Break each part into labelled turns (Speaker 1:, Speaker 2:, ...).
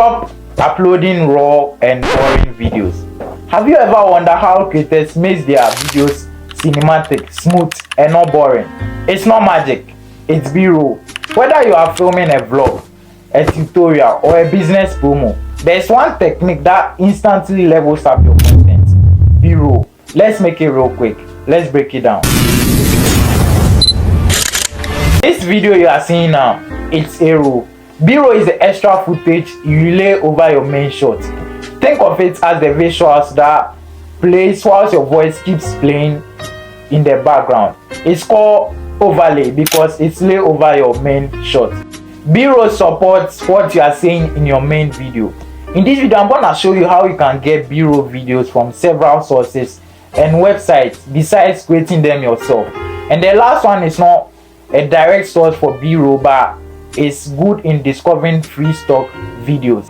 Speaker 1: Stop uploading raw and boring videos. Have you ever wondered how creators make their videos cinematic, smooth, and not boring? It's not magic, it's B-roll. Whether you are filming a vlog, a tutorial, or a business promo, there's one technique that instantly levels up your content. B-roll. Let's make it real quick. Let's break it down. This video you are seeing now, it's A-roll. B-roll is the extra footage you lay over your main shot. Think of it as the visuals that plays whilst your voice keeps playing in the background. It's called overlay because it's laid over your main shot. B-roll supports what you are saying in your main video. In this video, I'm going to show you how you can get B-roll videos from several sources and websites besides creating them yourself. And the last one is not a direct source for B-roll, but it's good in discovering free stock videos.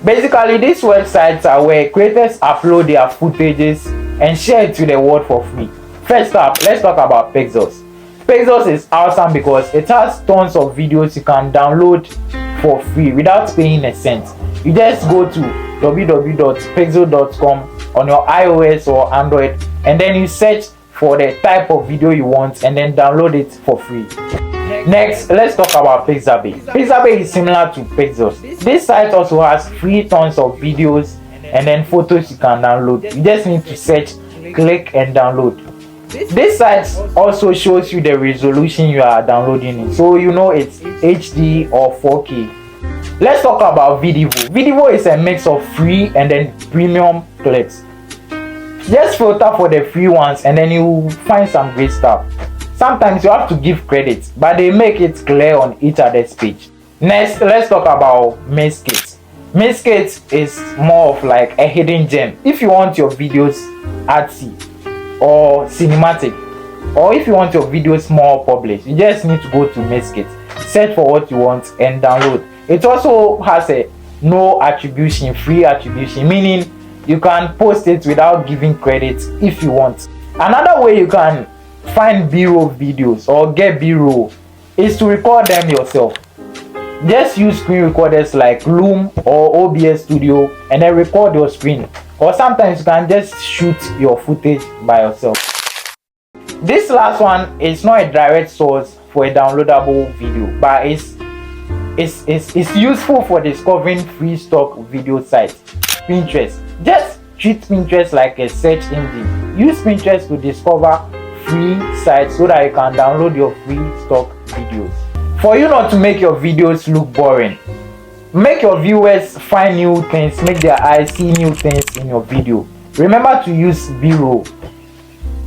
Speaker 1: Basically, these websites are where creators upload their footages and share it to the world for free. First up, let's talk about Pexels. Pexels is awesome because it has tons of videos you can download for free without paying a cent. You just go to www.pexel.com on your iOS or Android, and then you search for the type of video you want and then download it for free. Next, let's talk about Pixabay. Pixabay is similar to Pexels. This site also has free tons of videos and then photos you can download. You just need to search, click, and download. This site also shows you the resolution you are downloading in, so you know it's HD or 4K. Let's talk about Vidivo. Vidivo is a mix of free and then premium clips. Just filter for the free ones and then you find some great stuff. Sometimes you have to give credit, but they make it clear on each other's page. Next, let's talk about Miskit. Miskit is more of like a hidden gem. If you want your videos artsy or cinematic, or if you want your videos more published, you just need to go to Miskit, search for what you want, and download. It also has a no attribution, free attribution, meaning you can post it without giving credit if you want. Another way you can find B-roll videos or get B-roll is to record them yourself. Just use screen recorders like Loom or OBS Studio and then record your screen, or sometimes you can just shoot your footage by yourself. This last one is not a direct source for a downloadable video, but it's useful for discovering free stock video sites. Pinterest. Just treat Pinterest like a search engine. Use Pinterest to discover free sites so that you can download your free stock videos. For you not to make your videos look boring, make your viewers find new things, make their eyes see new things in your video. Remember to use B-roll.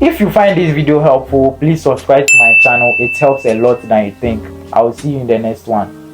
Speaker 1: If you find this video helpful, please subscribe to my channel. It helps a lot than you think. I will see you in the next one.